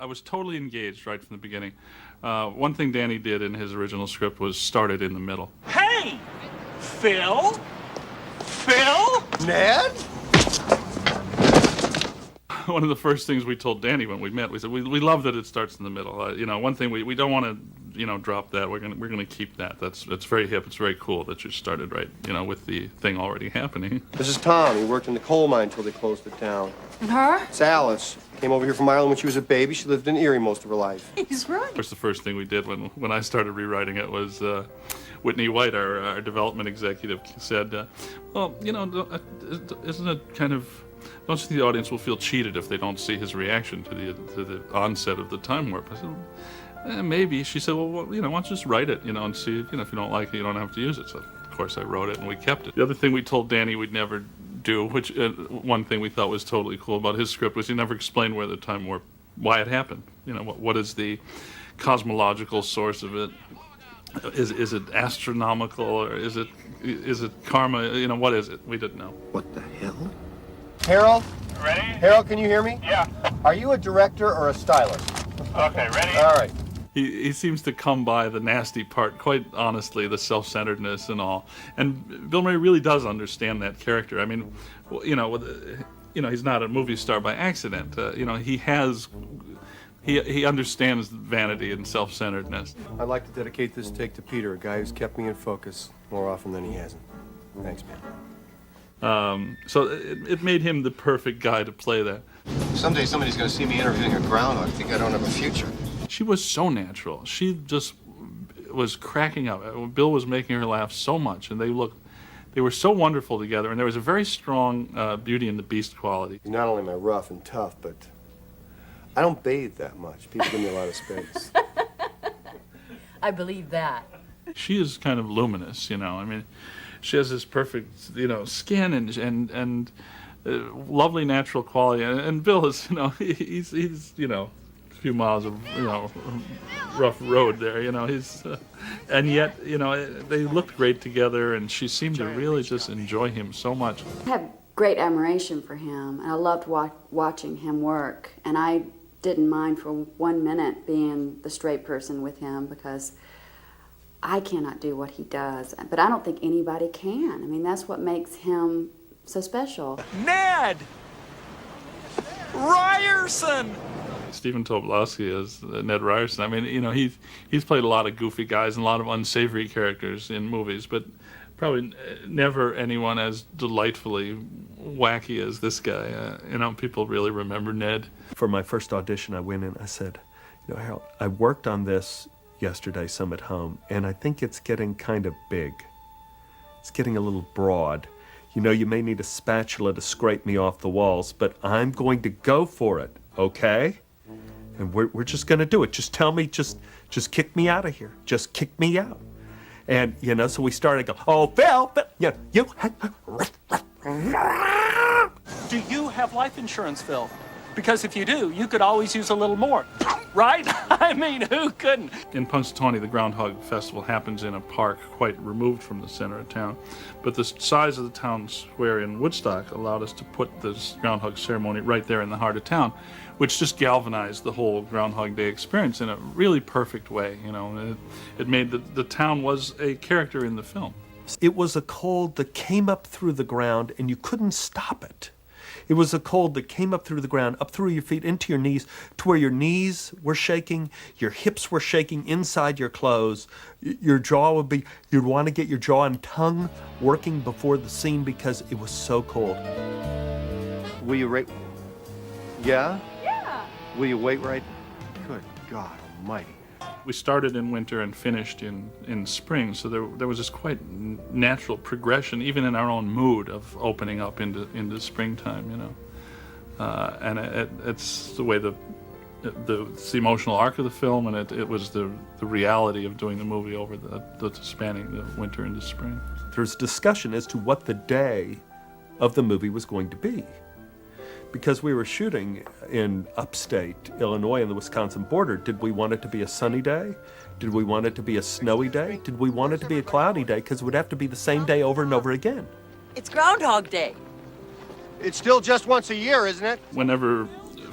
I was totally engaged right from the beginning. One thing Danny did in his original script was start it in the middle. Hey! Phil? Phil? Ned? One of the first things we told Danny when we met, we said, we love that it starts in the middle. You know, one thing we don't want to, you know, drop that. We're gonna keep that. It's very hip. It's very cool that you started right, you know, with the thing already happening. This is Tom. He worked in the coal mine until they closed it down. And her? It's Alice. Came over here from Ireland when she was a baby. She lived in Erie most of her life. He's right. Of course, the first thing we did when I started rewriting it was Whitney White, our development executive, said, well, you know, isn't it kind of, don't you think the audience will feel cheated if they don't see his reaction to the onset of the time warp? I said, maybe. She said, well, you know, why don't you just write it, you know, and see, you know, if you don't like it, you don't have to use it. So, of course, I wrote it, and we kept it. The other thing we told Danny we'd never do, which one thing we thought was totally cool about his script, was he never explained where the time warp, why it happened. You know, what is the cosmological source of it? Is it astronomical, or is it karma? You know, what is it? We didn't know. What the hell? Harold? Ready? Harold, can you hear me? Yeah. Are you a director or a stylist? Okay, ready? All right. He seems to come by the nasty part, quite honestly, the self-centeredness and all. And Bill Murray really does understand that character. I mean, you know, he's not a movie star by accident. You know, he understands vanity and self-centeredness. I'd like to dedicate this take to Peter, a guy who's kept me in focus more often than he hasn't. Thanks, man. So it made him the perfect guy to play that. Someday somebody's going to see me interviewing a groundhog. I think I don't have a future. She was so natural. She just was cracking up. Bill was making her laugh so much, and they were so wonderful together, and there was a very strong Beauty and the Beast quality. He's not only my rough and tough, but I don't bathe that much. People give me a lot of space. I believe that. She is kind of luminous, you know. I mean, she has this perfect, you know, skin and lovely natural quality. And Bill is, you know, he's you know, a few miles of, you know, rough road there, you know. And yet, you know, they looked great together, and she seemed to really just enjoy him so much. I had great admiration for him, and I loved watching him work. And I didn't mind for 1 minute being the straight person with him, because I cannot do what he does, but I don't think anybody can. I mean, that's what makes him so special. Ned! Ryerson! Stephen Tobolowsky as Ned Ryerson. I mean, you know, he's played a lot of goofy guys and a lot of unsavory characters in movies, but probably never anyone as delightfully wacky as this guy. You know, people really remember Ned. For my first audition, I went in, I said, you know, Harold, I worked on this yesterday some at home, and I think it's getting kind of big. It's getting a little broad. You know, you may need a spatula to scrape me off the walls, but I'm going to go for it, okay? And we're just going to do it. Just tell me, just kick me out of here. Just kick me out. And, you know, so we started going, oh, Phil, yeah, you. Do you have life insurance, Phil? Because if you do, you could always use a little more, right? I mean, who couldn't? In Punxsutawney, the Groundhog Festival happens in a park quite removed from the center of town. But the size of the town square in Woodstock allowed us to put this Groundhog ceremony right there in the heart of town, which just galvanized the whole Groundhog Day experience in a really perfect way. You know, it made the town was a character in the film. It was a cold that came up through the ground, and you couldn't stop it. It was a cold that came up through the ground, up through your feet, into your knees, to where your knees were shaking, your hips were shaking inside your clothes. Your jaw would be, you'd want to get your jaw and tongue working before the scene because it was so cold. Will you rate? Yeah? Yeah. Will you wait right? Good God almighty. We started in winter and finished in spring, so there was this quite natural progression, even in our own mood of opening up into springtime, you know. And it's the way it's the emotional arc of the film, and it was the reality of doing the movie over the spanning the winter into spring. There's discussion as to what the day of the movie was going to be. Because we were shooting in upstate Illinois and the Wisconsin border, did we want it to be a sunny day? Did we want it to be a snowy day? Did we want it to be a cloudy day? Because it would have to be the same day over and over again. It's Groundhog Day. It's still just once a year, isn't it? Whenever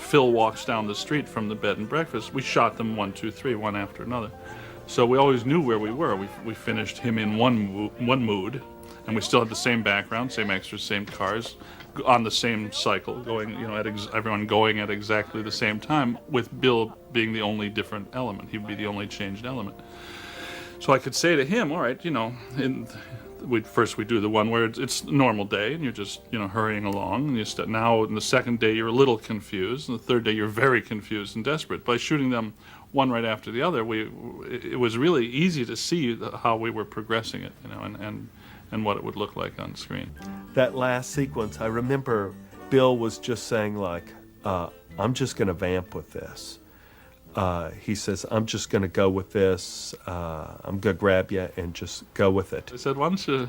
Phil walks down the street from the bed and breakfast, we shot them 1, 2, 3, one after another. So we always knew where we were. We finished him in one mood, and we still had the same background, same extras, same cars, on the same cycle, going, everyone going at exactly the same time, with Bill being the only different element. He would be the only changed element. So I could say to him, all right, first we do the one where it's a normal day and you're just, hurrying along. And now in the second day you're a little confused, and the third day you're very confused and desperate. By shooting them one right after the other, it was really easy to see how we were progressing it, and what it would look like on screen. That last sequence, I remember Bill was just saying like, I'm just going to vamp with this. He says, I'm just going to go with this. I'm going to grab you and just go with it. I said, why don't you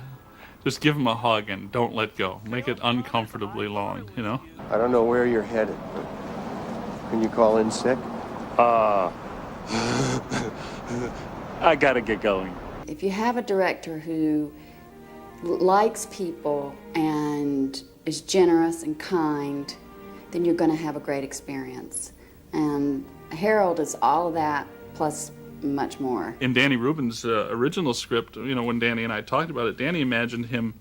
just give him a hug and don't let go. Make it uncomfortably long, I don't know where you're headed, but can you call in sick? I gotta get going. If you have a director who likes people and is generous and kind, then you're going to have a great experience. And Harold is all of that plus much more. In Danny Rubin's original script, when Danny and I talked about it, Danny imagined him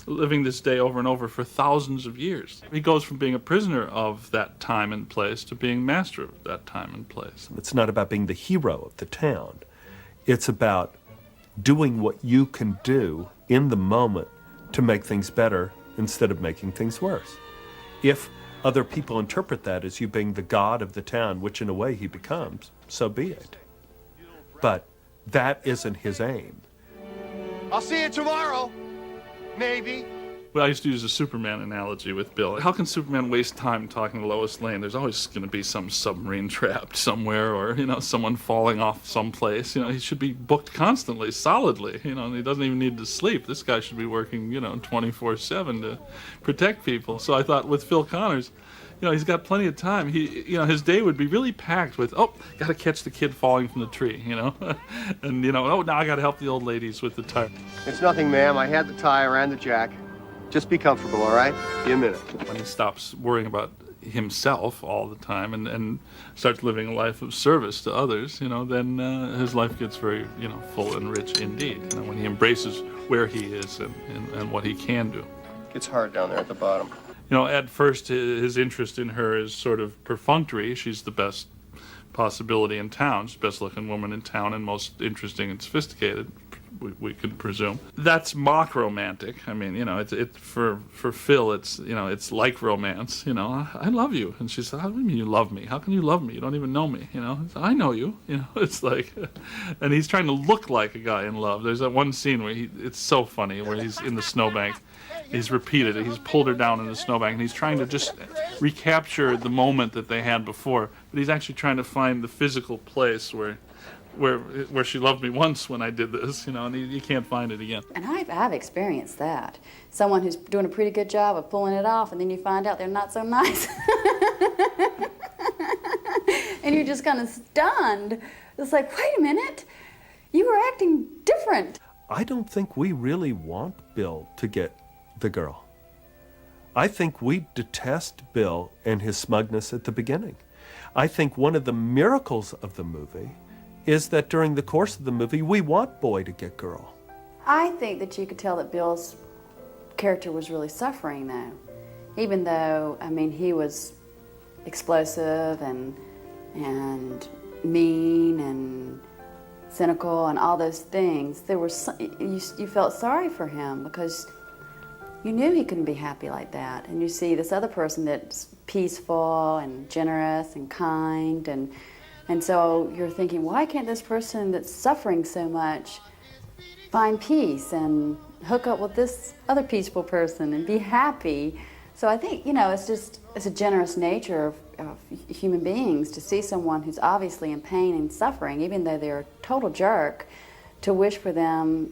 living this day over and over for thousands of years. He goes from being a prisoner of that time and place to being master of that time and place. It's not about being the hero of the town. It's about doing what you can do in the moment to make things better instead of making things worse. If other people interpret that as you being the god of the town, which in a way he becomes, so be it. But that isn't his aim. I'll see you tomorrow. Maybe. Well, I used to use a Superman analogy with Bill. How can Superman waste time talking to Lois Lane? There's always going to be some submarine trapped somewhere, or, someone falling off someplace. He should be booked constantly, solidly, and he doesn't even need to sleep. This guy should be working, 24/7 to protect people. So I thought with Phil Connors, he's got plenty of time. His day would be really packed with, got to catch the kid falling from the tree, and, now I got to help the old ladies with the tire. It's nothing, ma'am. I had the tire and the jack. Just be comfortable, all right? Be a minute. When he stops worrying about himself all the time and starts living a life of service to others, then his life gets very, full and rich indeed. When he embraces where he is and what he can do. It's hard down there at the bottom. At first his interest in her is sort of perfunctory. She's the best possibility in town. She's the best looking woman in town and most interesting and sophisticated, we could presume. That's mock romantic. I mean, it's for Phil, it's like romance. I love you, and she said, "How do you mean you love me? How can you love me? You don't even know me." I know you. It's like, and he's trying to look like a guy in love. There's that one scene where it's so funny, where he's in the snowbank. He's repeated it. He's pulled her down in the snowbank, and he's trying to just recapture the moment that they had before. But he's actually trying to find the physical place where she loved me once when I did this, and you can't find it again. And I've experienced that. Someone who's doing a pretty good job of pulling it off, and then you find out they're not so nice. And you're just kind of stunned. It's like, wait a minute, you were acting different. I don't think we really want Bill to get the girl. I think we detest Bill and his smugness at the beginning. I think one of the miracles of the movie is that during the course of the movie, we want boy to get girl. I think that you could tell that Bill's character was really suffering, though. Even though, he was explosive and mean and cynical and all those things, you felt sorry for him because you knew he couldn't be happy like that. And you see this other person that's peaceful and generous and kind, and so you're thinking, why can't this person that's suffering so much find peace and hook up with this other peaceful person and be happy? So I think, it's a generous nature of human beings to see someone who's obviously in pain and suffering, even though they're a total jerk, to wish for them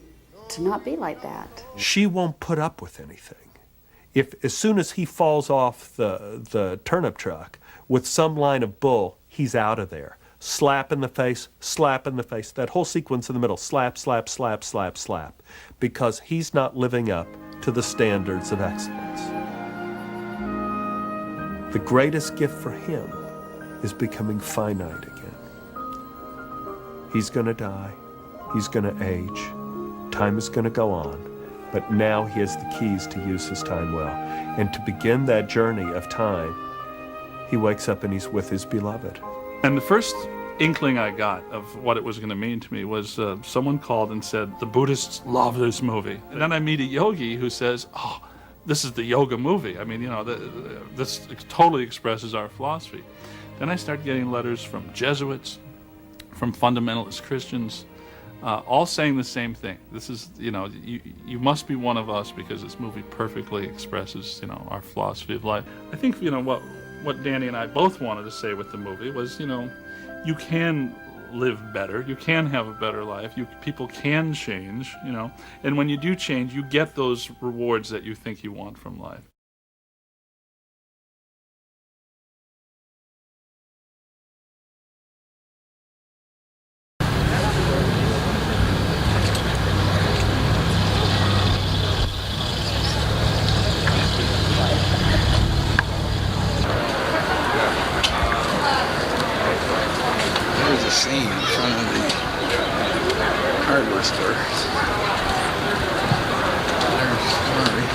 to not be like that. She won't put up with anything. As soon as he falls off the turnip truck with some line of bull, he's out of there. Slap in the face, slap in the face. That whole sequence in the middle, slap, slap, slap, slap, slap. Because he's not living up to the standards of excellence. The greatest gift for him is becoming finite again. He's going to die. He's going to age. Time is going to go on. But now he has the keys to use his time well. And to begin that journey of time, he wakes up and he's with his beloved. And the first inkling I got of what it was going to mean to me was someone called and said, the Buddhists love this movie. And then I meet a yogi who says, oh, this is the yoga movie. I mean, you know, this totally expresses our philosophy. Then I start getting letters from Jesuits, from fundamentalist Christians, all saying the same thing. This is, you know, you must be one of us because this movie perfectly expresses, you know, our philosophy of life. I think, you know, what Danny and I both wanted to say with the movie was, you know, you can live better, you can have a better life, people can change, you know, and when you do change, you get those rewards that you think you want from life. There's a scene in front of the hardware store. There's Murray.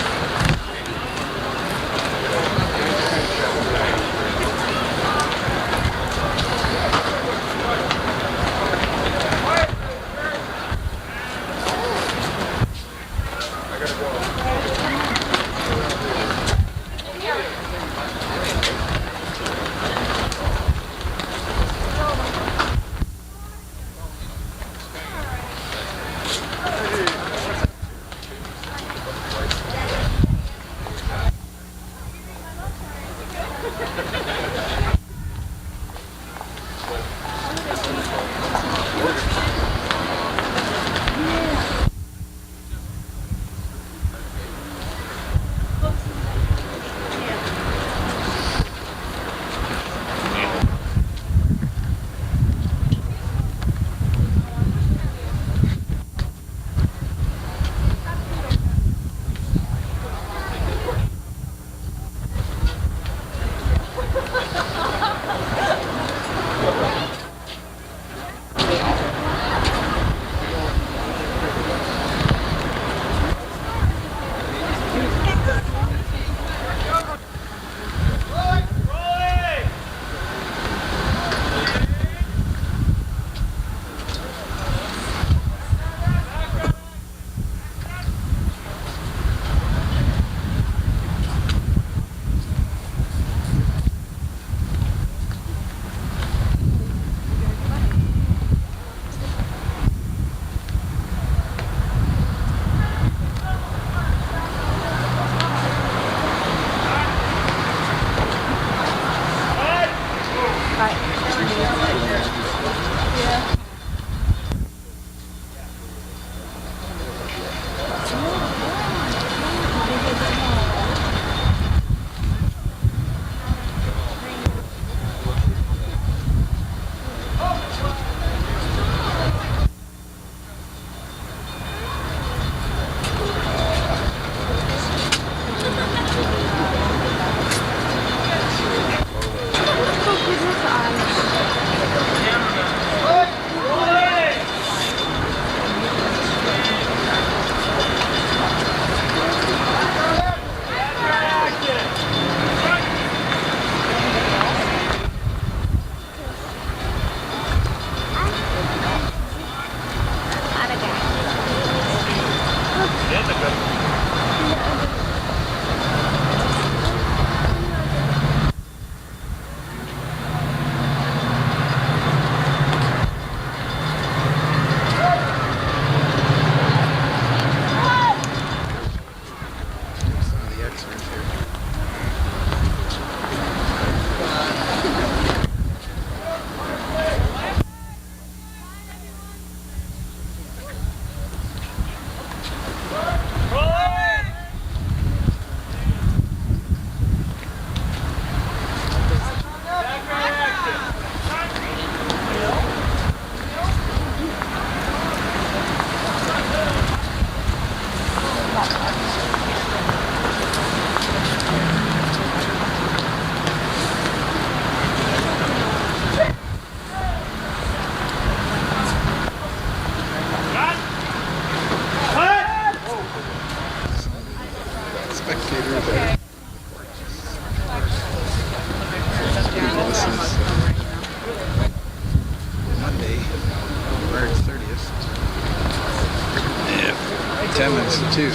substitute.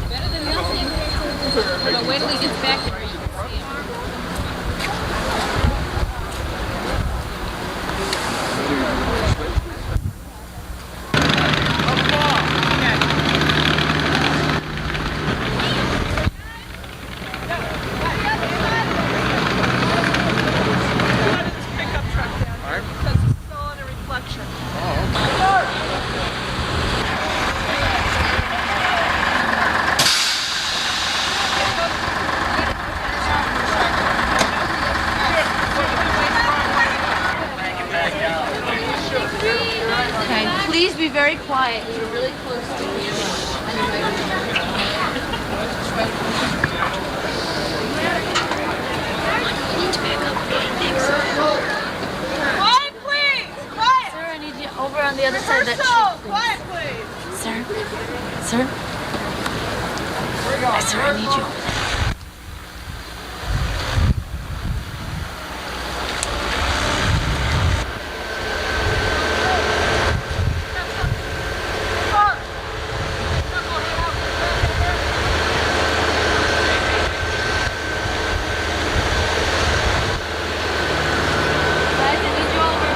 Better than nothing. But wait till he gets back to where you can see him. Okay, please be very quiet. You're really close to me. Quiet, please! Quiet! Sir, I need you over on the other side of that Crystal! sheet, Quiet, please. please! Sir? Sir? Sir, I need you over there. Guys, I need you over.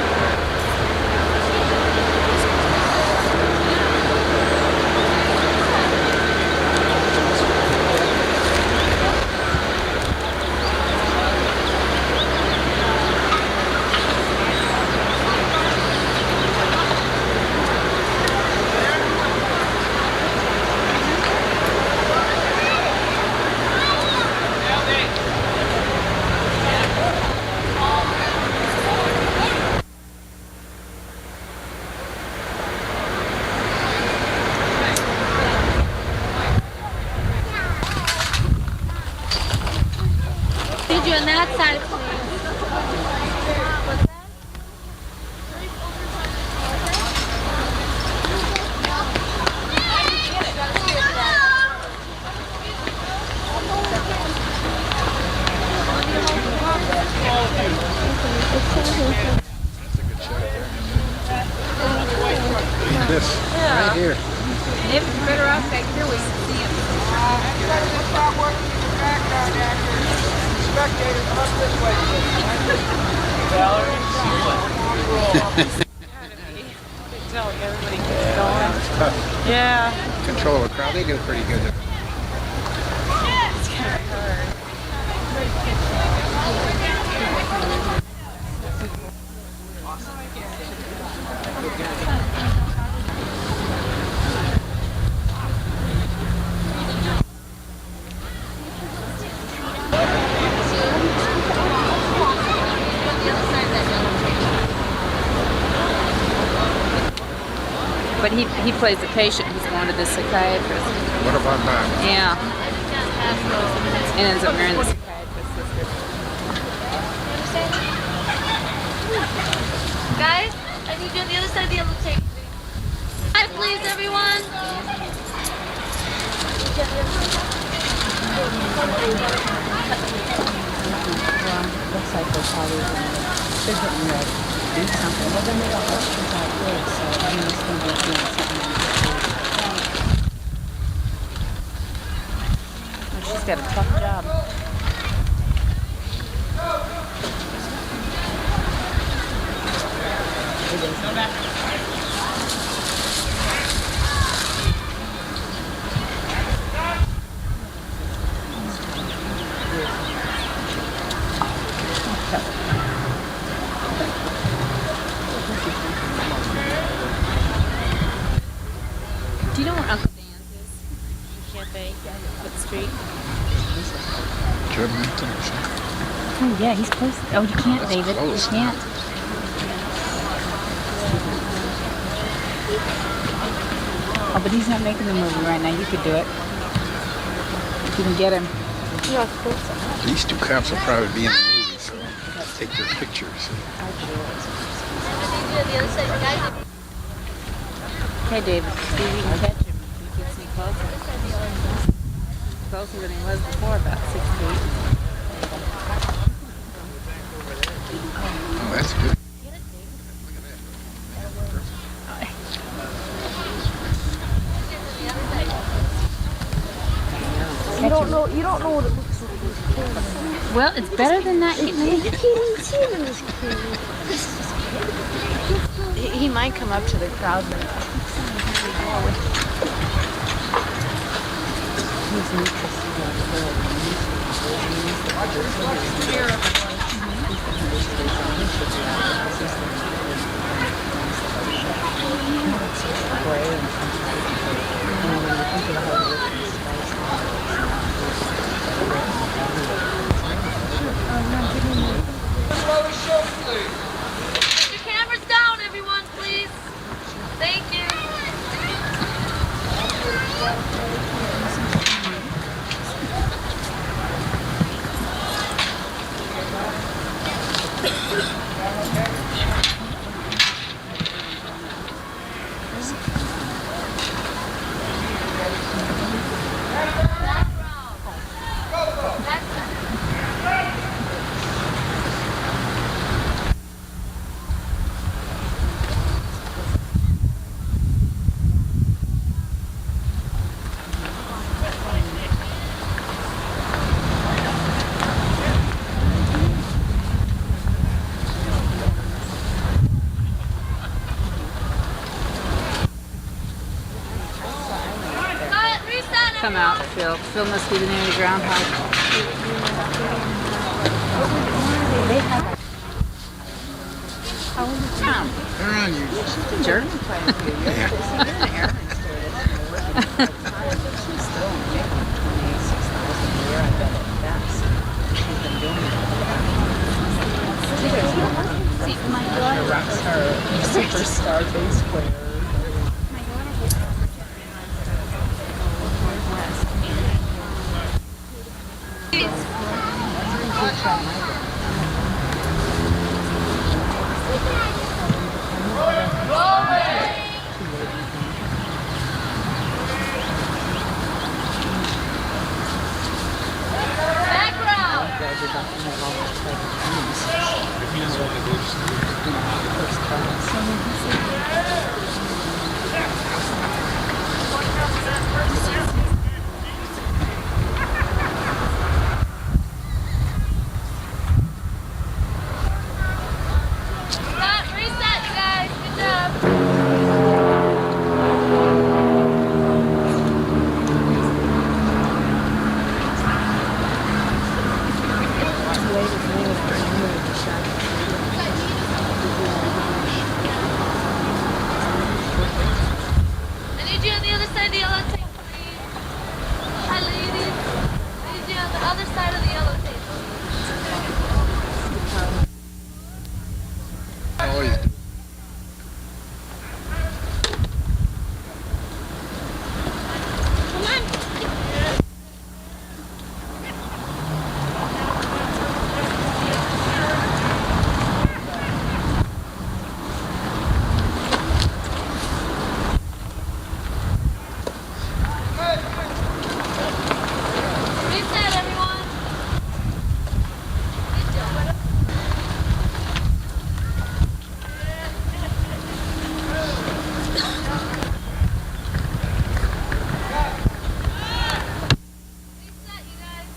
Need you on that side, please. What's that? This, right here. If it's better off back here, we can see him. Yeah. Control of a crowd. They do pretty good. But he plays the patient. He's going to the psychiatrist. What about that? Yeah. And ends up marrying the psychiatrist sister. Guys, I need you on the other side of the yellow tape, please. Hi, please, everyone. Looks like they're probably they're getting ready to do something. Well, then they don't let you out there, so I mean, it's going to be doing something. She's got a tough job. Do you know where Uncle Dan's is? Cafe, Foot Street. Germantown or something. Oh yeah, he's close. Oh, you can't, That's David. close. You can't. Oh, but he's not making the movie right now. You could do it. If you can get him. Yeah, of course. These two cops will probably be in the movie, so take their pictures. Okay, David. See if you can catch him. He gets any closer. Closer than he was before, about 6 feet. Oh, that's good. know what it looks like. Well, it's better than not getting it. He might come up to the crowd. Put your cameras down, everyone, please. Thank you. Reset, Come out, Phil. Phil must be the name of the groundhog. Tom, They're on you. jerk. See, my daughter rocks her superstar bass player. Reset, you guys. Good job. I need you on the other side of the yellow tape, please. Hi, ladies. I need you on the other side of the yellow tape. Always do. Reset, everyone. Good job. Reset, you guys.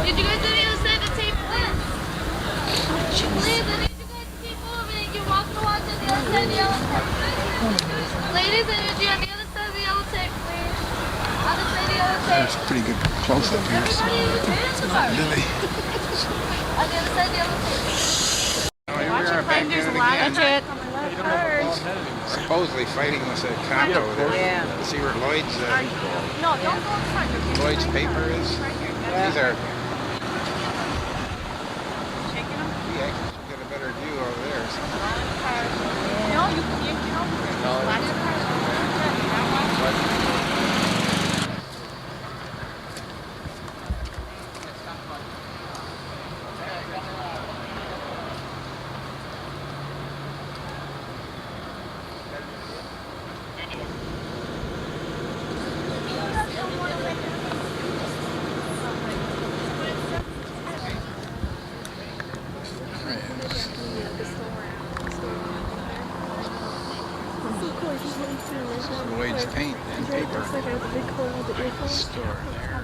Did you guys do the other side of the tape, please? Please, I need you guys to keep moving. You're welcome to watch on the other side of the yellow tape. Ladies, I need you on the other side of the yellow tape, please. Other side of the yellow tape. That's pretty good close up here. Everybody, hands apart. Lily. On the other side of the yellow tape. Oh, here we are back there again. That's it. Supposedly fighting with a cop over there. Yeah. See where Lloyd's No, don't go in front. Lloyd's paper is? These are. We actually should get a better view over there. No, you don't. paper. Store there.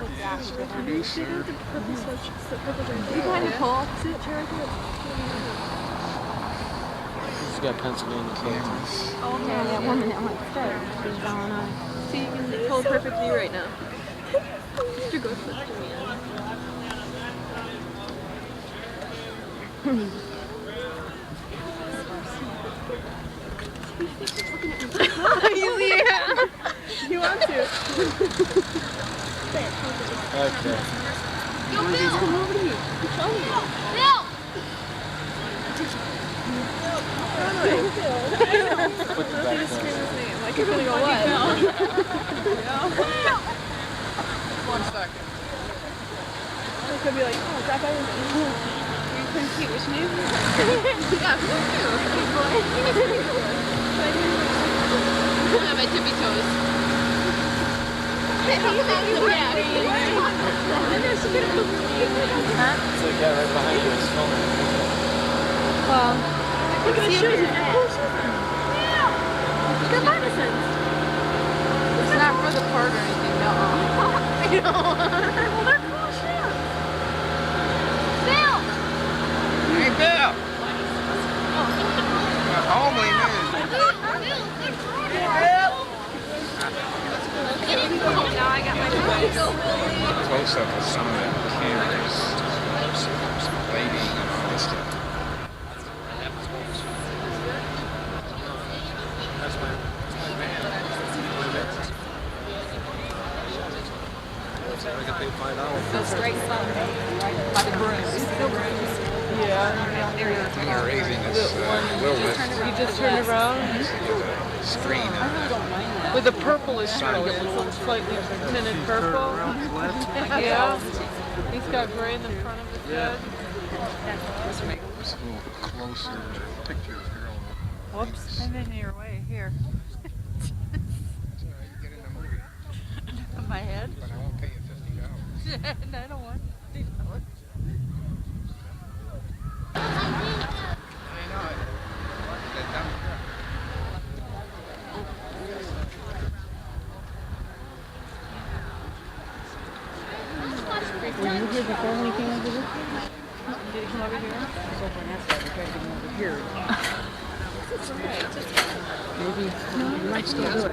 Producer. He's got Pennsylvania Kansas. Yeah, that woman that went straight. She's going on. See, you can hold perfect view right now. Mr. Ghostbuster, yeah. You want to? Okay. Yo, Bill! Come over to me. Show me. Bill! Put the back Just scream there. his name. Like you're gonna go what? 1 second. I could be like, oh, Zach Evans. You couldn't see which name? Yeah, Bill too. Big boy. I'm at tippy toes. It's the guy right behind you is filming. Well, look at the shoes. They're cool shoes. They're moccasins. It's not for the part or anything, no. Well, they're cool shoes. Bill! Hey, Bill! A homely man. Now I got my toys. Close up of some of them cameras. Lady and all this stuff. So straight sun, right by the brooms. When you're raising this wilderness, You just turned around. screen on that. With the purplish color, it's slightly tinted purple. Yeah. He's got gray in the front of his head. Let's make this a little closer picture of your own. Whoops. I'm in your way. Here. It's all right, you get in the movie, My head. but I won't pay you $50. And I don't want $50. I know it. That dumb crap. Were you here before when he came over here? Did he come over here? I was over on that side. We tried to get him over here. Maybe you might still do it.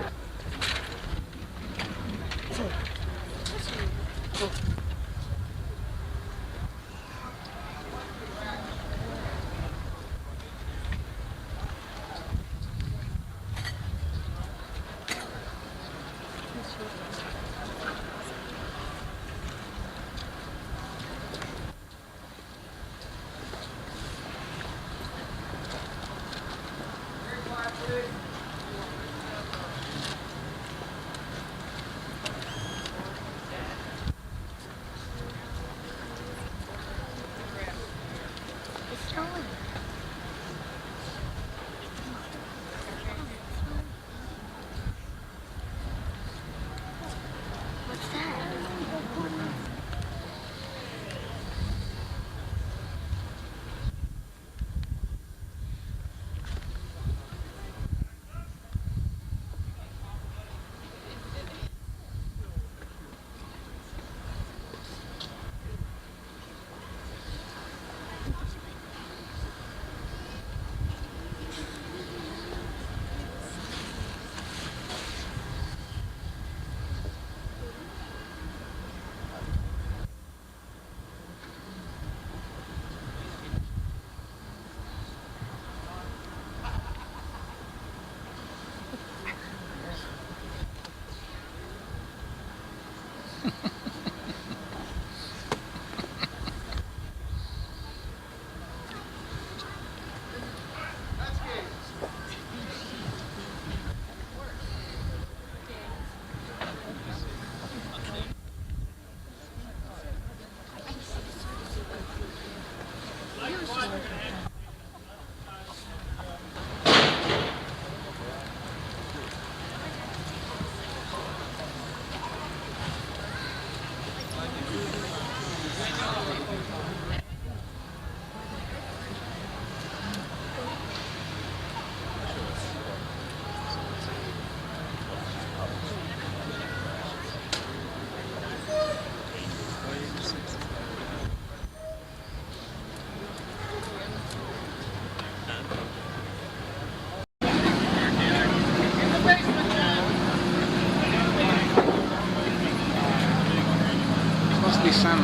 be some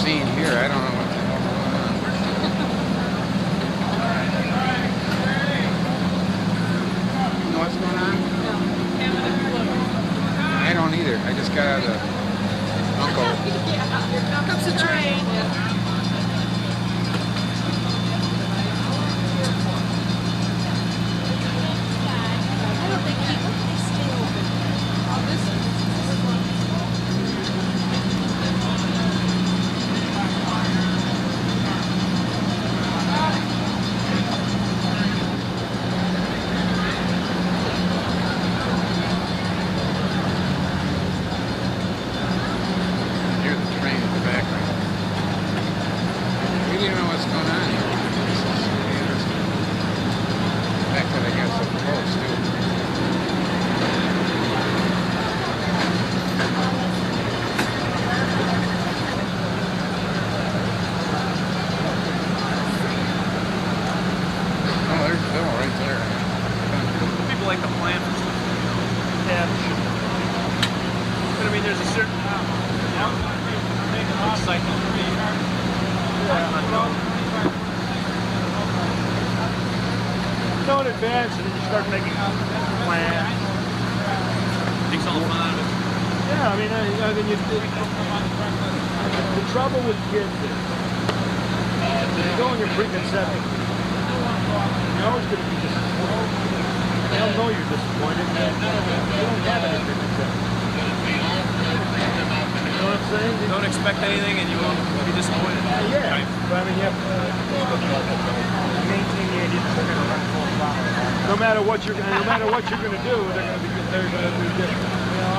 scene here. I don't know what the hell's going on. You know what's going on? I don't either. I just got out of the uncle. Here comes the train. I don't think they stay open. Hear the train in the background. We didn't know what's going on here. This is really interesting. The fact that I got so close, too. Oh, there's Bill right there. People like to plan for stuff. Yeah. But I mean, there's a certain cycle. Know in advance, and then you start making plans. Takes all the fun out of it. Yeah, I mean, the trouble with kids is you go in your preconception. You're always going to be disappointed. They'll know you're disappointed. You don't have any preconceptions. You know what I'm saying? You don't expect anything and you won't be disappointed. Yeah. Right. But I mean, you have to maintain the idea that they're going to run full throttle. No matter what you're going to do, they're going to be different. You know,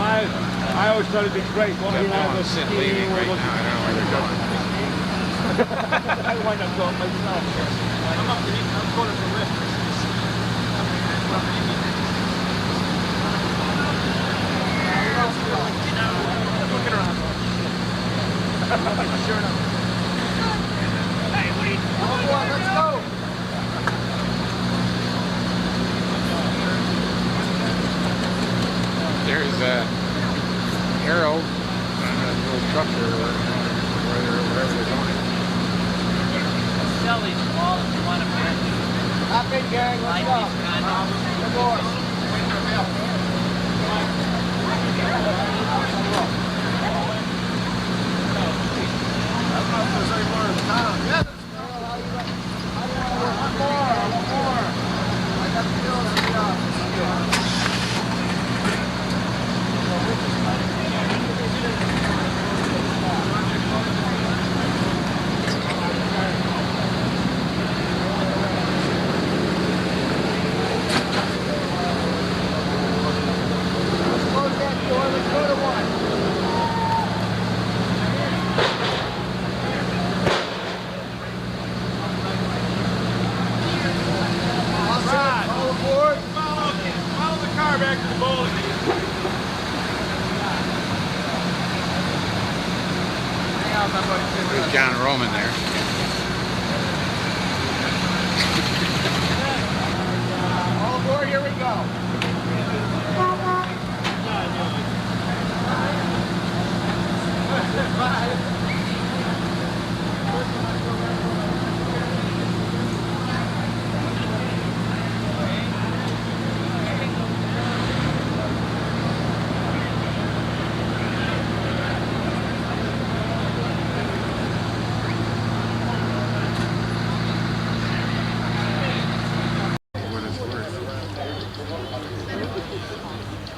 I always thought it'd be great. Well, you know, Sit leaving right now. I don't know where they're going. I wind up going myself. I'm going to the lift. Looking around. Sure enough. Hey, Lee. Come on, let's go. There's Harold and a little truck there wherever they're going. Sell these all if you want to pay. Hop in, gang. Let's go. Come on. There's John Roman there. All aboard, here we go.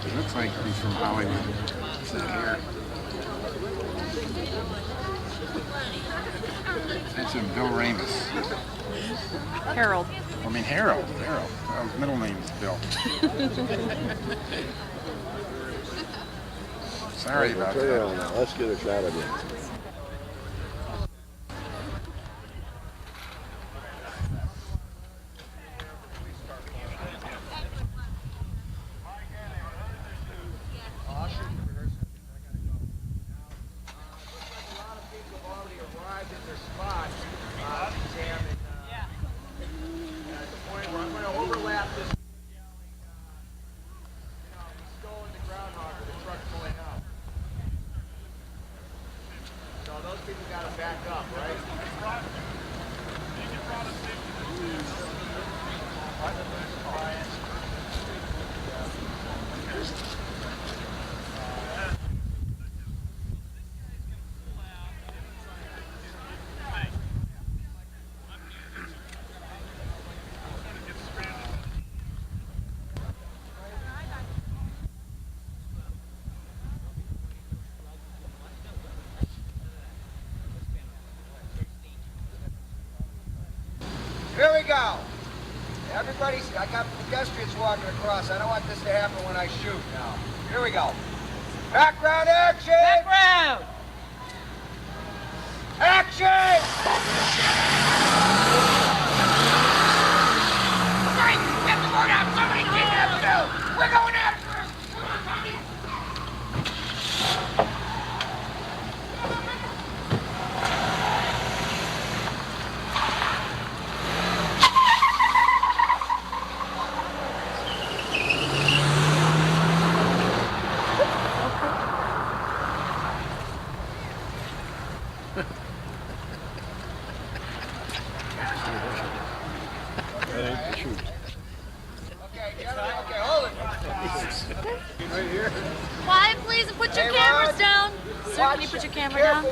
It looks like he's from Hollywood. He's not here. That's him, Bill Ramis. Harold. I mean, Harold. His middle name is Bill. Sorry about that. Let's get a shot of you. Here we go. Everybody, I got pedestrians walking across. I don't want this to happen when I shoot now. Here we go. Background action! Background! Action! Frank, get the word out! Somebody kidnapped Phil! We're going after him! Quiet, please, and put your cameras down. Sir, can you put your camera down?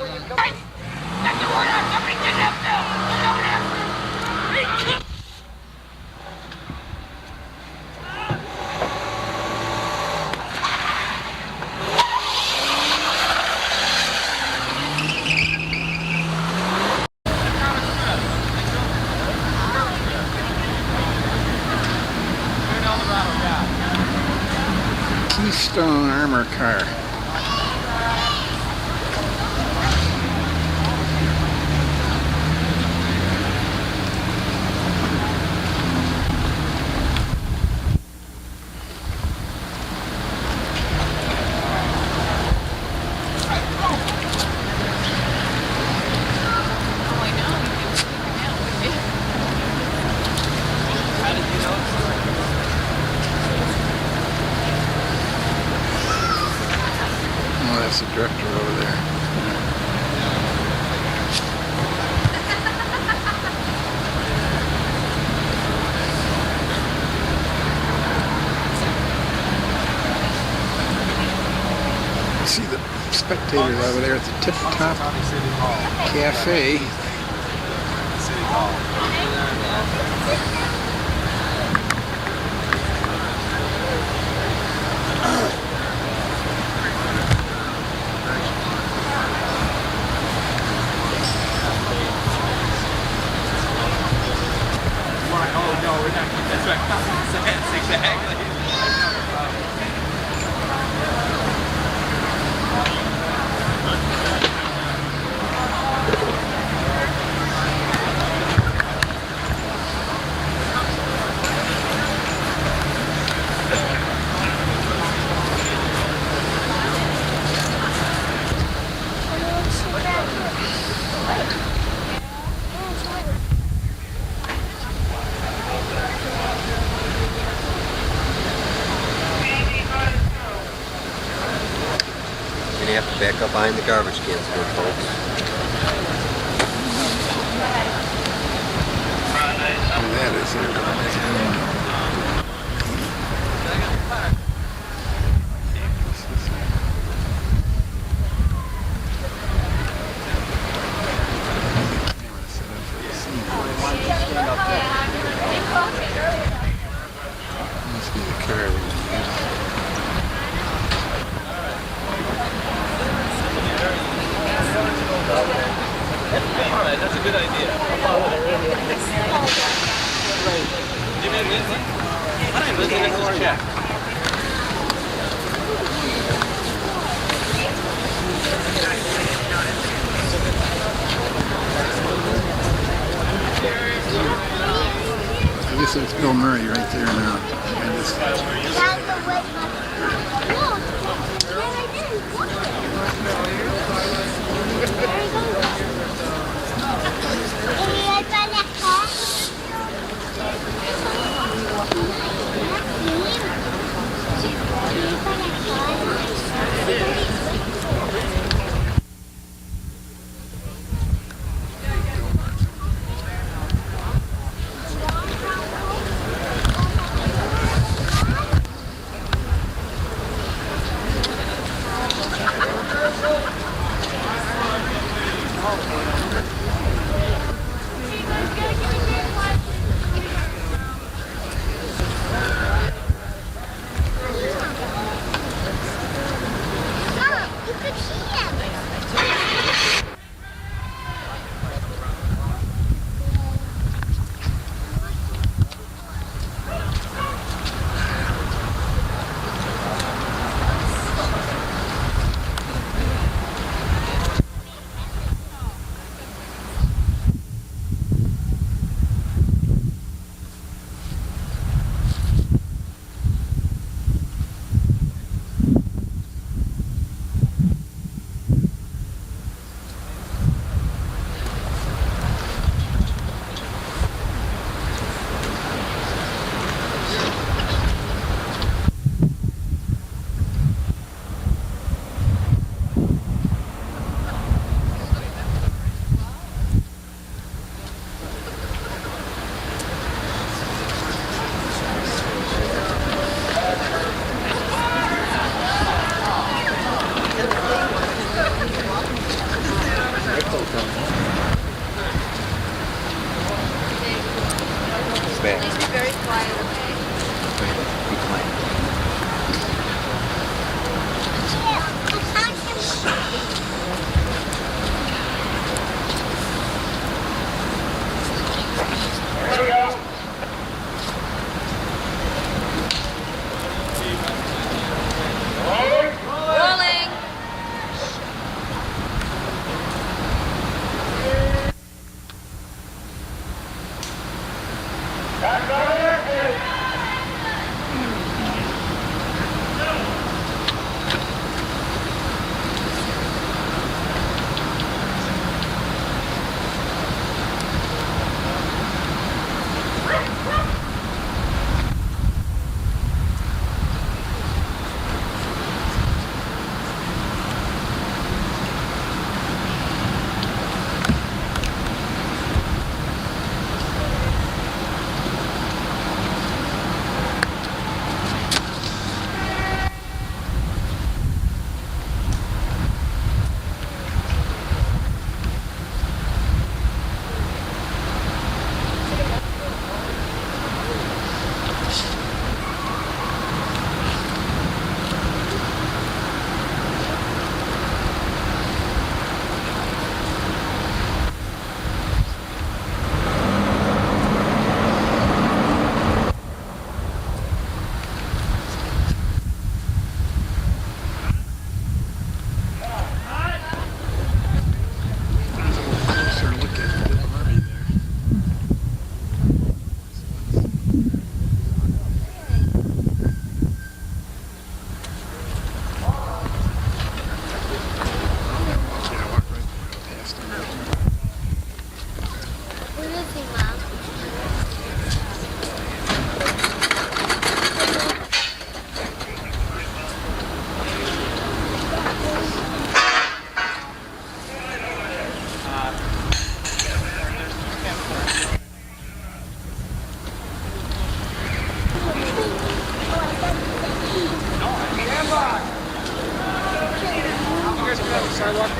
Keystone Armor Car. Oh, that's the director over there. You see the spectators over there at the Tip Top Cafe. Gonna have to back up behind the garbage cans here, folks. That is it. Must be the car. Alright, that's a good idea. You mean Lindsay? My name is Lindsay, this is Jack. This is Bill Murray right there now. And this, sidewalk?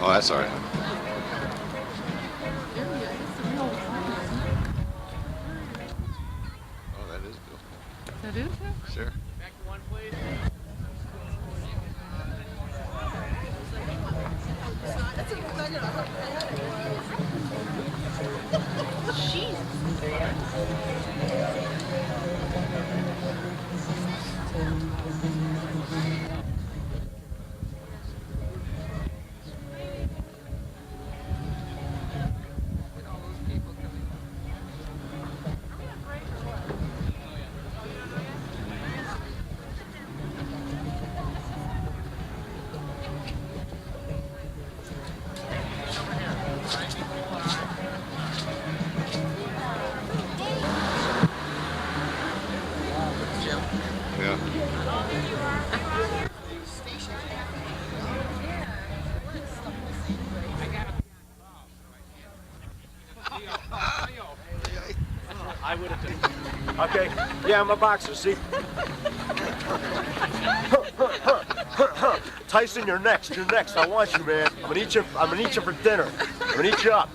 Oh, that's all right. Oh, that is Bill. That is him? Sure. Okay, yeah, I'm a boxer, see? Tyson, you're next, I want you, man. I'm gonna eat you for dinner. I'm gonna eat you up.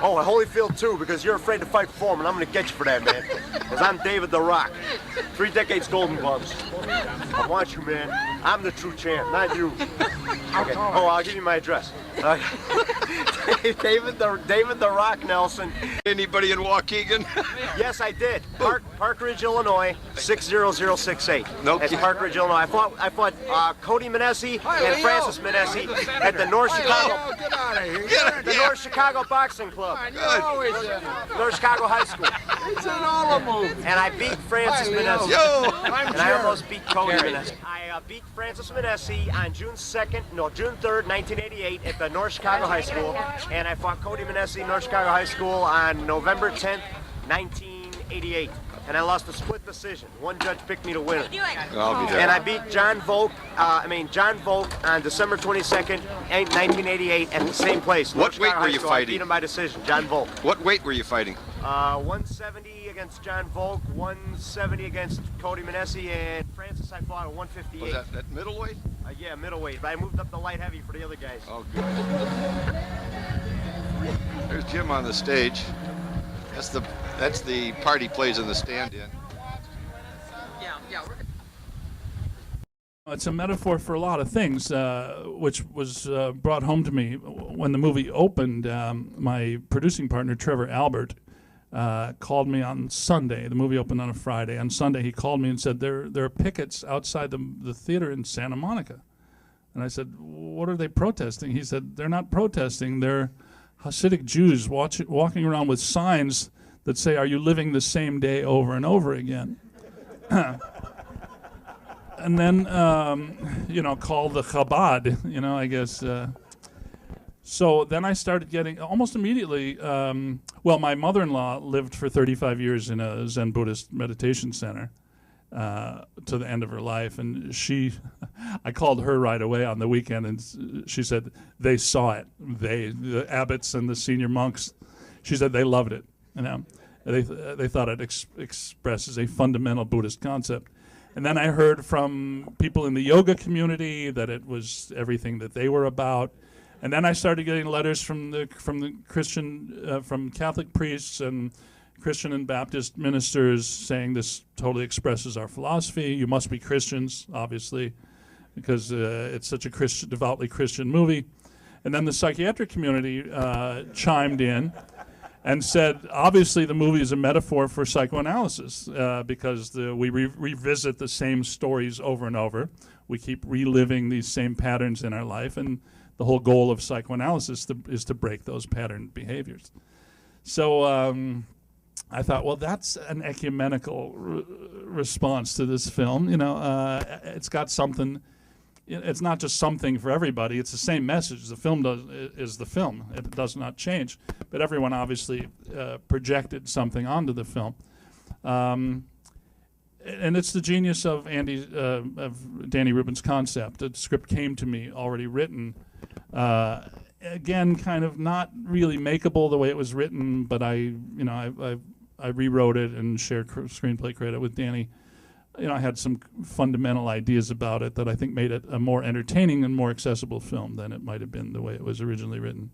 Oh, and Holyfield too, because you're afraid to fight Foreman. I'm gonna get you for that, man. Because I'm David the Rock. 3 decades Golden Gloves. I want you, man. I'm the true champ, not you. Okay. Oh, I'll give you my address. David the Rock Nelson. Anybody in Waukegan? Yes, I did. Park Ridge, Illinois, 60068. Nope. That's Park Ridge, Illinois. I fought Cody Manesi and Francis Manesi at the North Chicago. Get out of here. The North Chicago Boxing Club. North Chicago High School. It's an Alamo. And I beat Francis Manesi. And I almost beat Cody Manesi. I beat Francis Manesi on June 3rd, 1988 at the North Chicago High School. And I fought Cody Manesi, North Chicago High School on November 10th, 1988. And I lost a split decision. One judge picked me to win it. I'll be there. And I beat John Volk on December 22nd, 1988 at the same place. What weight were you I fighting? beat him by decision, John Volk. What weight were you fighting? 170 against John Volk, 170 against Cody Manesi, and Francis I fought at 158. Was that middleweight? Yeah, middleweight. But I moved up to light heavy for the other guys. Oh, good. There's Jim on the stage. That's the part he plays in the stand-in. It's a metaphor for a lot of things, which was brought home to me when the movie opened. My producing partner, Trevor Albert, called me on Sunday. The movie opened on a Friday. On Sunday, he called me and said, there are pickets outside the theater in Santa Monica. And I said, what are they protesting? He said, they're not protesting. They're Hasidic Jews walking around with signs that say, are you living the same day over and over again? And then, call the Chabad, I guess. So then I started getting, almost immediately, my mother-in-law lived for 35 years in a Zen Buddhist meditation center to the end of her life. And I called her right away on the weekend, and she said they saw it. The abbots and the senior monks, she said they loved it. They thought it expresses a fundamental Buddhist concept. And then I heard from people in the yoga community that it was everything that they were about. And then I started getting letters from the Christian, from Catholic priests and Christian and Baptist ministers saying this totally expresses our philosophy. You must be Christians, obviously, because it's such a devoutly Christian movie. And then the psychiatric community chimed in and said, obviously, the movie is a metaphor for psychoanalysis because we revisit the same stories over and over. We keep reliving these same patterns in our life, and the whole goal of psychoanalysis is to break those pattern behaviors. So I thought, well, that's an ecumenical response to this film. It's got something. It's not just something for everybody. It's the same message. The film is the film. It does not change. But everyone obviously projected something onto the film. And it's the genius of Danny Rubin's concept. The script came to me already written. Again, kind of not really makeable the way it was written, but I rewrote it and shared screenplay credit with Danny. I had some fundamental ideas about it that I think made it a more entertaining and more accessible film than it might have been the way it was originally written.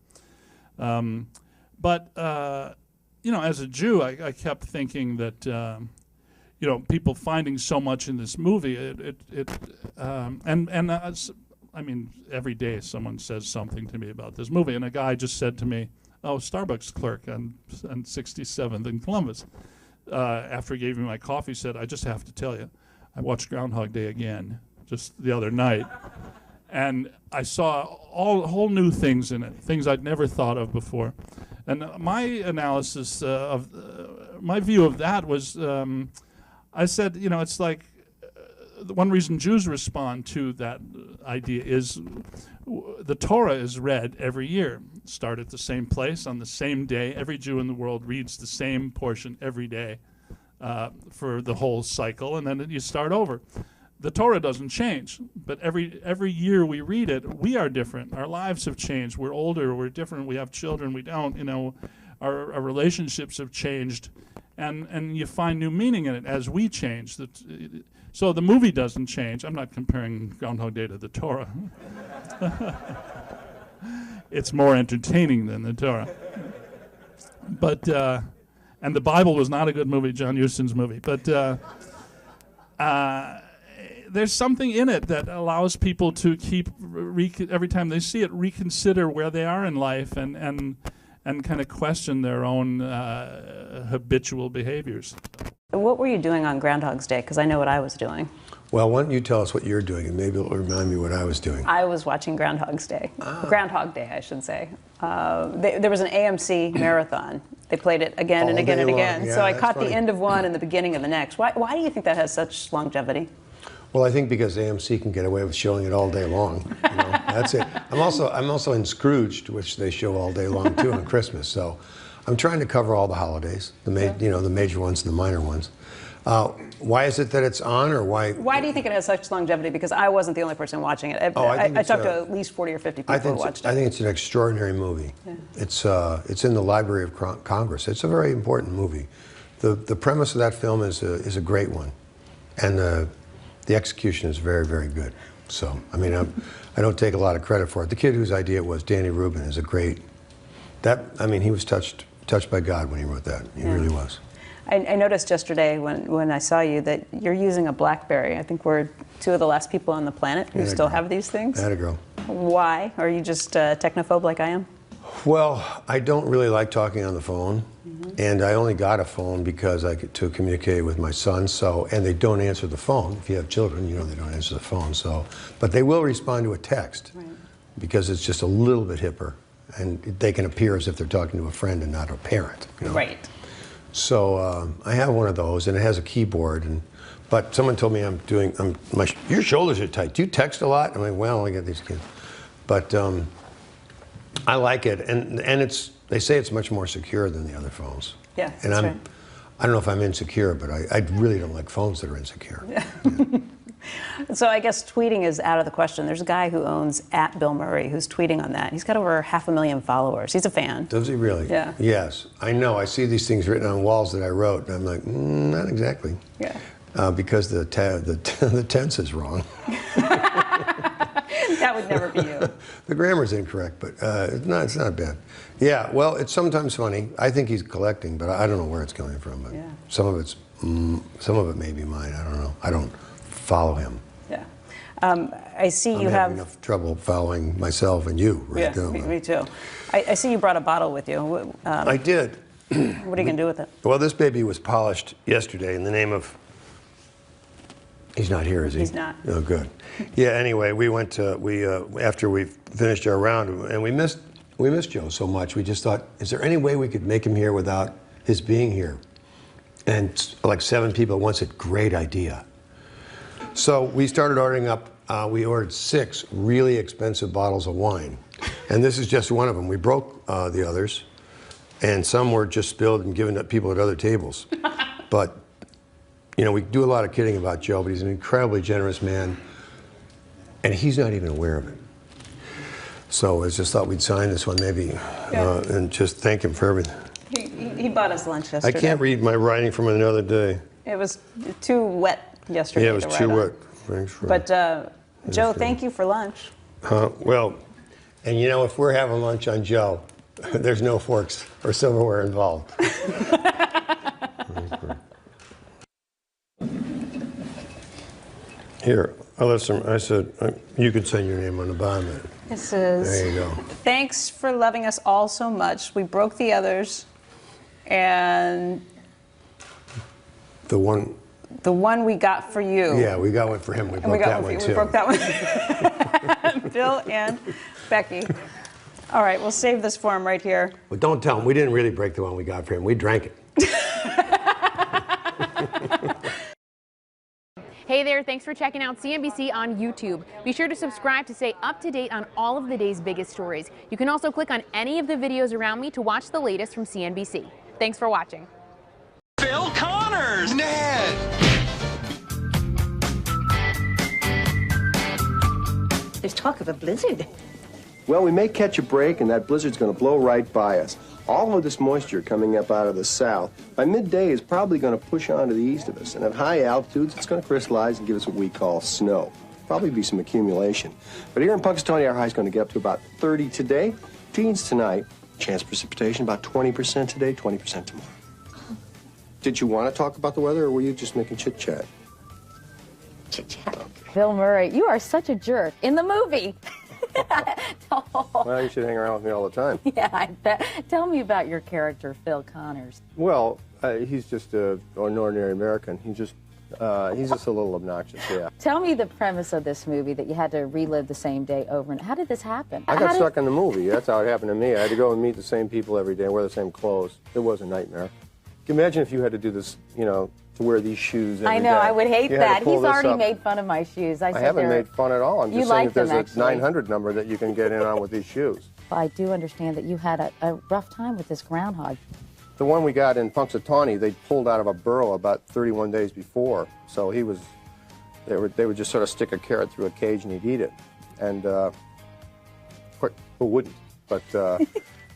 But as a Jew, I kept thinking that, people finding so much in this movie, every day someone says something to me about this movie, and a guy just said to me, "Oh, Starbucks clerk on 67th in Columbus." After he gave me my coffee, said, "I just have to tell you, I watched Groundhog Day again just the other night, and I saw whole new things in it, things I'd never thought of before." And my analysis my view of that was, I said, it's like the one reason Jews respond to that idea is the Torah is read every year. Start at the same place on the same day. Every Jew in the world reads the same portion every day for the whole cycle, and then you start over. The Torah doesn't change, but every year we read it, we are different. Our lives have changed. We're older. We're different. We have children. We don't. Our relationships have changed, and you find new meaning in it as we change. So the movie doesn't change. I'm not comparing Groundhog Day to the Torah. It's more entertaining than the Torah. But and the Bible was not a good movie, John Huston's movie. But there's something in it that allows people to keep every time they see it, reconsider where they are in life and kind of question their own habitual behaviors. What were you doing on Groundhog's Day? Because I know what I was doing. Well, why don't you tell us what you're doing, and maybe it'll remind me what I was doing. I was watching Groundhog's Day. Groundhog Day, I should say. There was an AMC marathon. They played it again and again and again. Yeah, so I caught funny. the end of one and the beginning of the next. Why do you think that has such longevity? Well, I think because AMC can get away with showing it all day long. That's it. I'm also in Scrooged, which they show all day long too on Christmas. So I'm trying to cover all the holidays, the major ones and the minor ones. Why is it that it's on, or why? Why do you think it has such longevity? Because I wasn't the only person watching it. I talked to at least 40 or 50 people who watched it. I think it's an extraordinary movie. Yeah. It's in the Library of Congress. It's a very important movie. The premise of that film is a great one, and the execution is very, very good. So I mean, I don't take a lot of credit for it. The kid whose idea it was, Danny Rubin, is a great. He was touched by God when he wrote that. He really was. I noticed yesterday when I saw you that you're using a BlackBerry. I think we're two of the last people on the planet who still have these things. Atta girl. Why? Are you just a technophobe like I am? Well, I don't really like talking on the phone, and I only got a phone because to communicate with my son. And they don't answer the phone. If you have children, they don't answer the phone. But they will respond to a text because it's just a little bit hipper, and they can appear as if they're talking to a friend and not a parent. Right. So I have one of those, and it has a keyboard. But someone told me your shoulders are tight. Do you text a lot? I'm like, well, I got these kids. But I like it, and they say it's much more secure than the other phones. Yeah, and that's right. I don't know if I'm insecure, but I really don't like phones that are insecure. Yeah. So I guess tweeting is out of the question. There's a guy who owns @BillMurray who's tweeting on that. He's got over 500,000 followers. He's a fan. Does he really? Yeah. Yes, I know. I see these things written on walls that I wrote, and I'm like, not exactly. Yeah. Because the tense is wrong. That would never be you. The grammar's incorrect, but it's not bad. Yeah, well, it's sometimes funny. I think he's collecting, but I don't know where it's coming from. But some of it may be mine. I don't know. I don't follow him. Yeah. I see you have have enough trouble following myself and you right now. Me too. I see you brought a bottle with you. I did. What are you going to do with it? Well, this baby was polished yesterday in the name of... He's not here, is he? He's not. Oh, good. Yeah, anyway, we went to, after we finished our round, and we missed Joe so much, we just thought, is there any way we could make him here without his being here? And like 7 people at once said, great idea. So we started ordering up, we ordered 6 really expensive bottles of wine. And this is just one of them. We broke the others, and some were just spilled and given to people at other tables. But, we do a lot of kidding about Joe, but he's an incredibly generous man, and he's not even aware of it. So I just thought we'd sign this one maybe and just thank him for everything. He bought us lunch yesterday. I can't read my writing from another day. It was too wet yesterday. Yeah, it was to too write on. wet. Thanks for. But Joe, thank you for lunch. Well, and you know, if we're having lunch on Joe, there's no forks or silverware involved. Here, I said, you could send your name on the bottom of it. This is. There you go. Thanks for loving us all so much. We broke the others, and The one. the one we got for you. Yeah, we got one for him. We And we broke got that one one for too. you. We broke that one. Bill and Becky. All right, we'll save this for him right here. Well, don't tell him. We didn't really break the one we got for him. We drank it. Hey there, thanks for checking out CNBC on YouTube. Be sure to subscribe to stay up to date on all of the day's biggest stories. You can also click on any of the videos around me to watch the latest from CNBC. Thanks for watching. Phil Connors! Ned! There's talk of a blizzard. Well, we may catch a break, and that blizzard's going to blow right by us. All of this moisture coming up out of the south, by midday, is probably going to push on to the east of us. And at high altitudes, it's going to crystallize and give us what we call snow. Probably be some accumulation. But here in Punxsutawney, our high is going to get up to about 30 today, teens tonight, chance of precipitation about 20% today, 20% tomorrow. Did you want to talk about the weather, or were you just making chit-chat? Chit-chat. Bill Murray, you are such a jerk. In the movie. Well, you should hang around with me all the time. Yeah, I bet. Tell me about your character, Phil Connors. Well, he's just an ordinary American. He's just a little obnoxious, yeah. Tell me the premise of this movie that you had to relive the same day over. And how did this happen? I got stuck in the movie. That's how it happened to me. I had to go and meet the same people every day, wear the same clothes. It was a nightmare. Imagine if you had to do this, you know, to wear these shoes every I know, day. I would hate You had to that. pull He's this already up. made fun of my shoes. I haven't made fun at all. I'm You just saying like that there's them, a actually. 900 number that you can get in on with these shoes. I do understand that you had a rough time with this groundhog. The one we got in Punxsutawney, they pulled out of a burrow about 31 days before. So they would just sort of stick a carrot through a cage and he'd eat it. And, who wouldn't? But,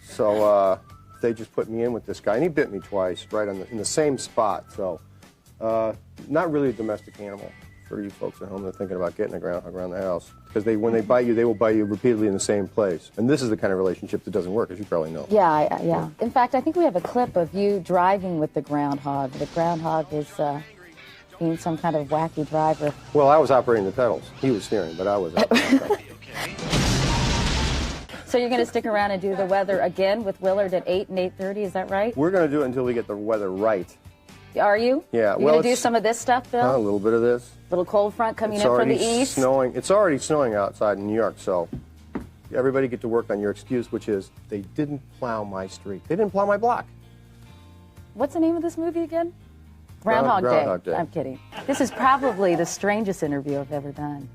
so they just put me in with this guy. And he bit me twice, right in the same spot. So, not really a domestic animal for you folks at home that are thinking about getting a groundhog around the house. Because when they bite you, they will bite you repeatedly in the same place. And this is the kind of relationship that doesn't work, as you probably know. Yeah, yeah. In fact, I think we have a clip of you driving with the groundhog. The groundhog is being some kind of wacky driver. Well, I was operating the pedals. He was steering, but I was operating the pedals. So you're going to stick around and do the weather again with Willard at 8 and 8:30, is that right? We're going to do it until we get the weather right. Are you? Yeah. You're well, going to do some of this stuff, Bill? A little bit of this. Little cold front coming It's in from already the east? snowing. It's already snowing outside in New York, so everybody get to work on your excuse, which is they didn't plow my street. They didn't plow my block. What's the name of this movie again? Groundhog Groundhog Day. I'm kidding. This is probably the strangest interview I've ever done.